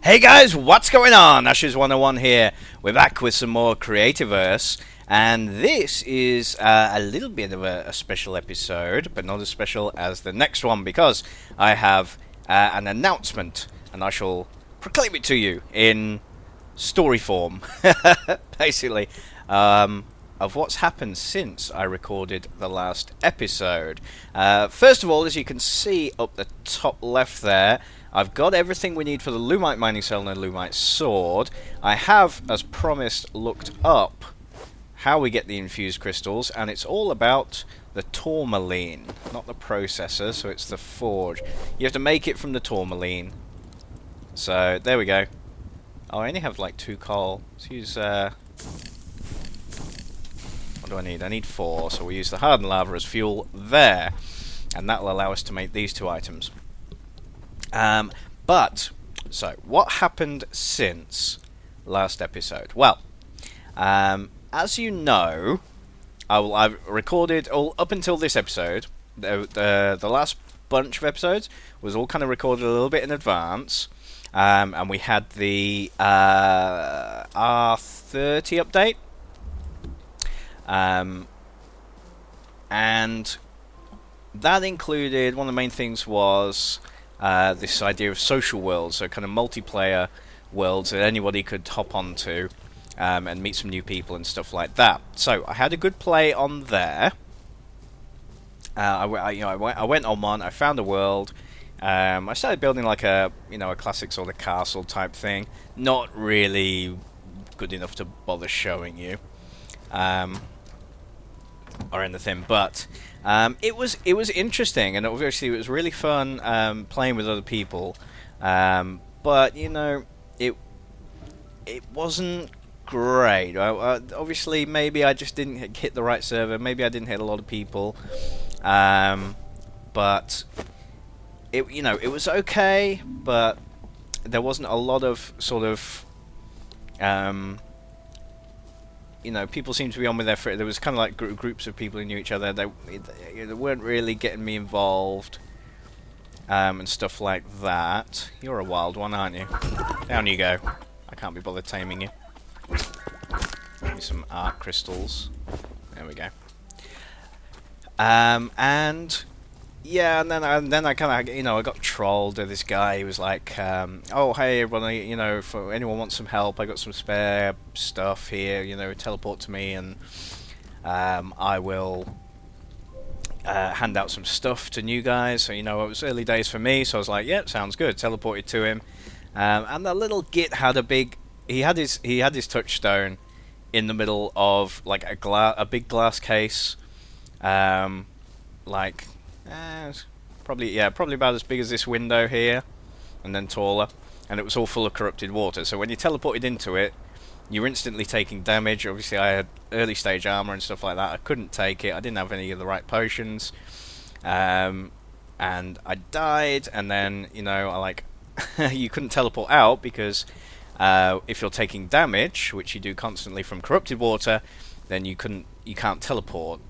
Hey guys, what's going on? Ashes101 here. We're back with some more Creativerse, and this is a little bit of a special episode, but not as special as the next one because I have an announcement, and I shall proclaim it to you in story form, basically, of what's happened since I recorded the last episode. First of all, as you can see up the top left there, I've got everything we need for the Lumite mining cell and the Lumite sword. I have, as promised, looked up how we get the infused crystals, and it's all about the tourmaline, not the processor, so it's the forge. You have to make it from the tourmaline. So, there we go. Oh, I only have like 2 coal. Let's use, what do I need? I need 4, so we'll use the hardened lava as fuel there. And that'll allow us to make these 2 items. So, what happened since last episode? Well, as you know, I've recorded all up until this episode. The last bunch of episodes was all kind of recorded a little bit in advance, and we had the R30 update, and that included, one of the main things was this idea of social worlds, so kind of multiplayer worlds that anybody could hop onto and meet some new people and stuff like that. So I had a good play on there. I went on one. I found a world. I started building like a classic sort of castle type thing. Not really good enough to bother showing you, or anything, but it was interesting, and obviously it was really fun playing with other people. But it wasn't great. Obviously, maybe I just didn't hit the right server. Maybe I didn't hit a lot of people. But it was okay. But there wasn't a lot of sort of people seemed to be on with their friends. There was kind of like groups of people who knew each other. They weren't really getting me involved, and stuff like that. You're a wild one, aren't you? Down you go. I can't be bothered taming you. Give me some art crystals. There we go. And yeah, and then I kind of I got trolled. This guy, he was like, "Oh, hey everybody, if anyone wants some help, I got some spare stuff here. Teleport to me, and I will hand out some stuff to new guys." So it was early days for me, so I was like, "Yep, sounds good." Teleported to him, and the little git had a big. He had his touchstone in the middle of like a big glass case, probably about as big as this window here, and then taller, and it was all full of corrupted water. So when you teleported into it, you were instantly taking damage. Obviously, I had early stage armor and stuff like that. I couldn't take it. I didn't have any of the right potions, and I died. And then you couldn't teleport out because if you're taking damage, which you do constantly from corrupted water, then you can't teleport.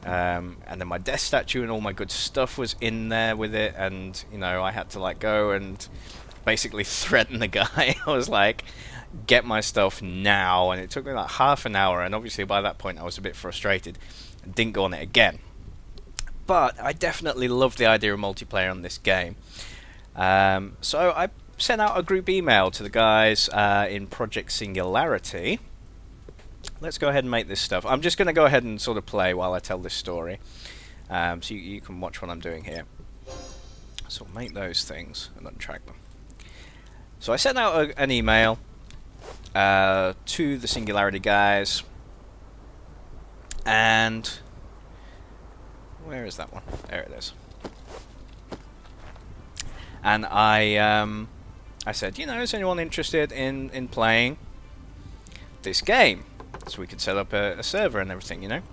And then my death statue and all my good stuff was in there with it, and I had to go and basically threaten the guy. I was like, get my stuff now, and it took me like half an hour, and obviously by that point I was a bit frustrated and didn't go on it again. But I definitely love the idea of multiplayer on this game, so I sent out a group email to the guys in Project Singularity. Let's go ahead and make this stuff. I'm just going to go ahead and sort of play while I tell this story, so you can watch what I'm doing here. So we'll make those things and untrack them. So I sent out an email to the Singularity guys, and where is that one? There it is. And I said, is anyone interested in playing this game? So we could set up a server and everything, And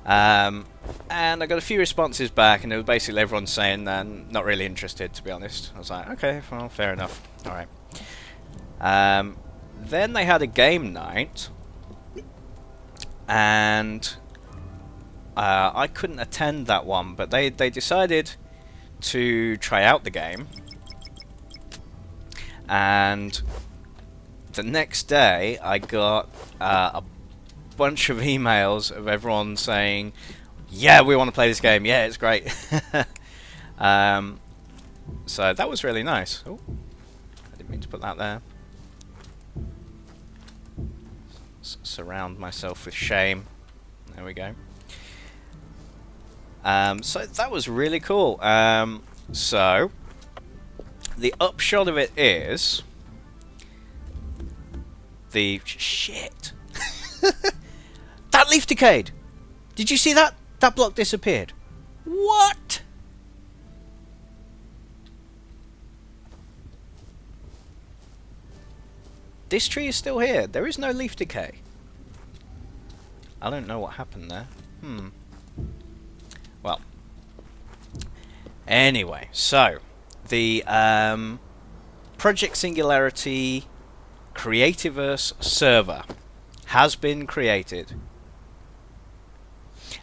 I got a few responses back, and it was basically everyone saying not really interested, to be honest. I was like, okay, well, fair enough. Alright. Then they had a game night, and I couldn't attend that one, but they decided to try out the game. And the next day, I got a bunch of emails of everyone saying, "Yeah, we want to play this game. Yeah, it's great." So that was really nice. Oh, I didn't mean to put that there. Surround myself with shame. There we go. So that was really cool. So the upshot of it is the shit. That leaf decayed. Did you see that? That block disappeared. What? This tree is still here. There is no leaf decay. I don't know what happened there. Well. Anyway, so the Project Singularity Creativerse server has been created.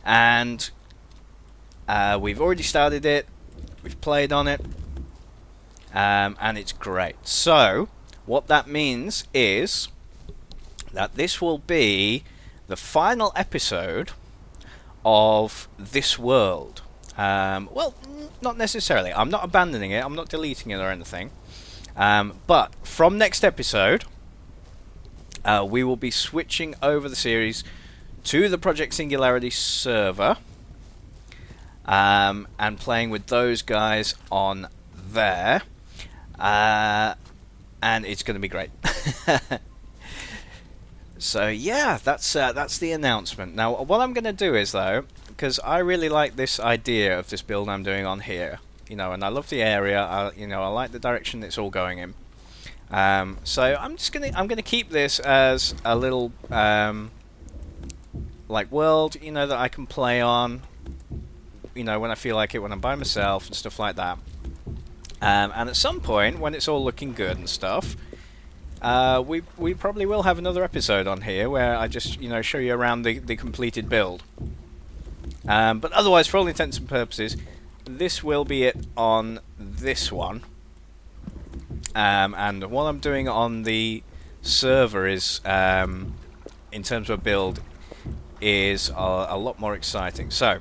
And we've already started it. We've played on it. And it's great. So what that means is that this will be the final episode of this world. Well, not necessarily. I'm not abandoning it. I'm not deleting it or anything. But from next episode, we will be switching over the series to the Project Singularity server and playing with those guys on there. And it's going to be great. So yeah, that's the announcement. Now, what I'm going to do is, though, because I really like this idea of this build I'm doing on here, and I love the area. I like the direction it's all going in. So I'm gonna keep this as a little like world, that I can play on, when I feel like it, when I'm by myself and stuff like that. And at some point, when it's all looking good and stuff, we probably will have another episode on here where I just show you around the completed build. But otherwise, for all intents and purposes, this will be it on this one. And what I'm doing on the server is, in terms of a build, is a lot more exciting. So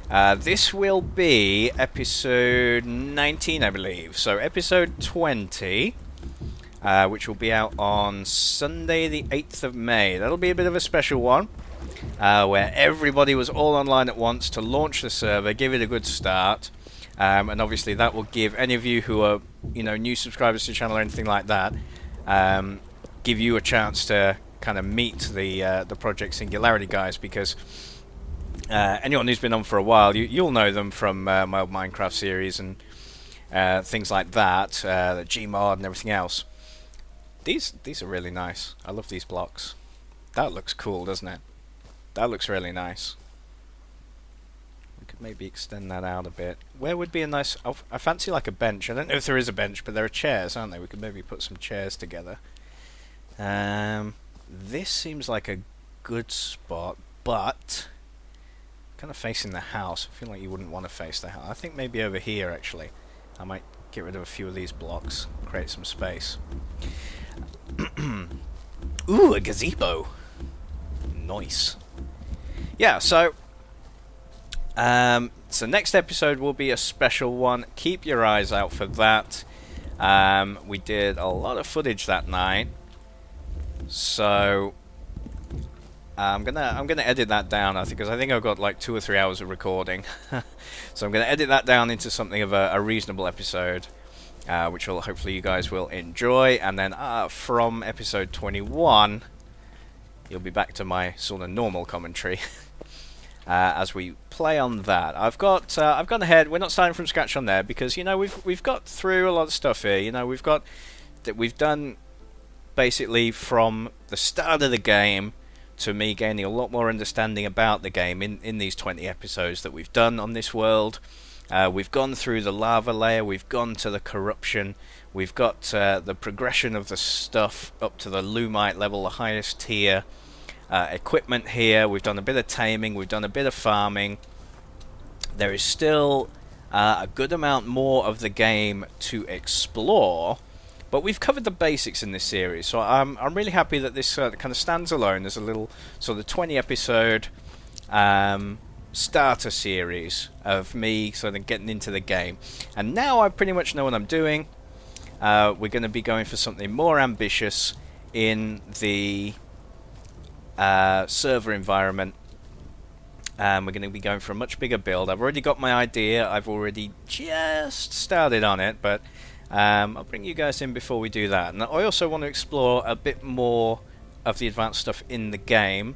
this will be episode 19, I believe. So episode 20, which will be out on Sunday the 8th of May. That'll be a bit of a special one, where everybody was all online at once to launch the server, give it a good start. And obviously that will give any of you who are new subscribers to the channel or anything like that, give you a chance to kind of meet the Project Singularity guys, because anyone who's been on for a while, you'll know them from my old Minecraft series and things like that, the Gmod and everything else. These are really nice. I love these blocks. That looks cool, doesn't it? That looks really nice. We could maybe extend that out a bit. Where would be a nice... I fancy like a bench. I don't know if there is a bench, but there are chairs, aren't there? We could maybe put some chairs together. This seems like a good spot, but kind of facing the house. I feel like you wouldn't want to face the house. I think maybe over here, actually. I might get rid of a few of these blocks, create some space. Ooh, a gazebo. Nice. Yeah, so next episode will be a special one. Keep your eyes out for that. We did a lot of footage that night, so I'm gonna edit that down. I think I've got like 2 or 3 hours of recording, so I'm gonna edit that down into something of a reasonable episode, which will hopefully you guys will enjoy. And then from episode 21, you'll be back to my sort of normal commentary. As we play on that, I've gone ahead. We're not starting from scratch on there because we've got through a lot of stuff here. We've done basically from the start of the game to me gaining a lot more understanding about the game in these 20 episodes that we've done on this world. We've gone through the lava layer. We've gone to the corruption. We've got the progression of the stuff up to the Lumite level, the highest tier. Equipment here. We've done a bit of taming, we've done a bit of farming. There is still a good amount more of the game to explore, But we've covered the basics in this series, so I'm really happy that this kind of stands alone as a little sort of 20 episode starter series of me sort of getting into the game. And now I pretty much know what I'm doing. We're going to be going for something more ambitious in the server environment. We're going to be going for a much bigger build. I've already got my idea. I've already just started on it, but I'll bring you guys in before we do that. And I also want to explore a bit more of the advanced stuff in the game.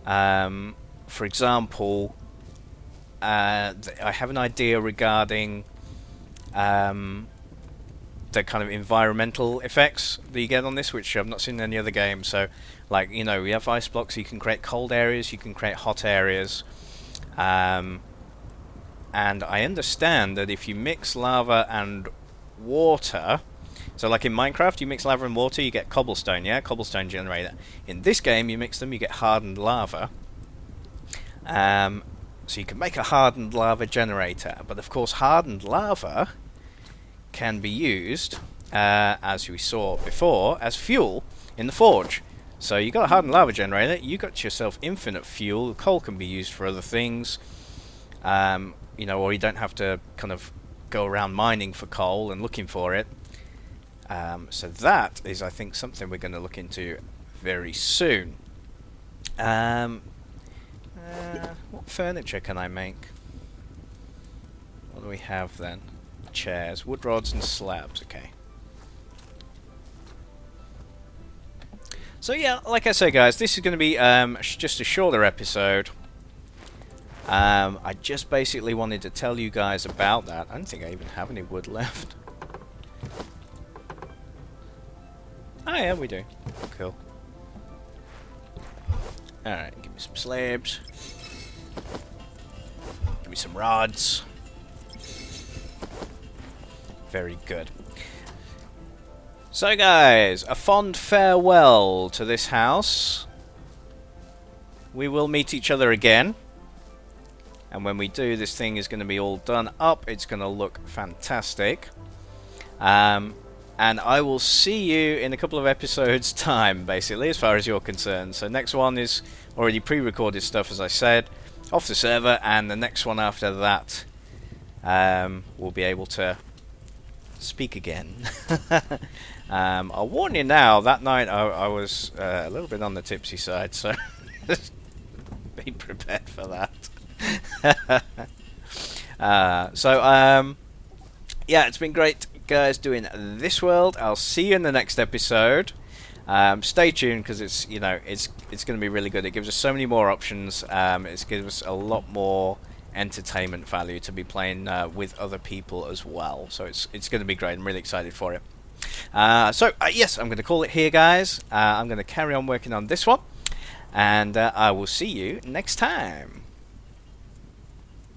For example, I have an idea regarding the kind of environmental effects that you get on this, which I've not seen in any other game. So, like, you know, we have ice blocks, you can create cold areas, you can create hot areas. And I understand that if you mix lava and water, so like in Minecraft, you mix lava and water, you get cobblestone, yeah? Cobblestone generator. In this game, you mix them, you get hardened lava. So you can make a hardened lava generator. But of course, hardened lava can be used, as we saw before, as fuel in the forge. So you got a hardened lava generator, you got yourself infinite fuel. Coal can be used for other things, you know, or you don't have to kind of go around mining for coal and looking for it. So that is, I think, something we're going to look into very soon. What furniture can I make? What do we have then? Chairs, wood rods and slabs. Okay. So yeah, like I say, guys, this is going to be just a shorter episode. I just basically wanted to tell you guys about that. I don't think I even have any wood left. Oh yeah, we do. Cool. Alright, give me some slabs. Give me some rods. Very good. So guys, a fond farewell to this house. We will meet each other again. And when we do, this thing is going to be all done up. It's going to look fantastic. And I will see you in a couple of episodes' time, basically, as far as you're concerned. So next one is already pre-recorded stuff, as I said, off the server. And the next one after that, we'll be able to speak again. I'll warn you now, that night I was a little bit on the tipsy side, so be prepared for that. Yeah, it's been great, guys, doing this world. I'll see you in the next episode. Stay tuned, because it's, you know, it's going to be really good. It gives us so many more options. It gives us a lot more entertainment value to be playing with other people as well. So it's going to be great. I'm really excited for it. Yes, I'm going to call it here, guys. I'm going to carry on working on this one, and I will see you next time.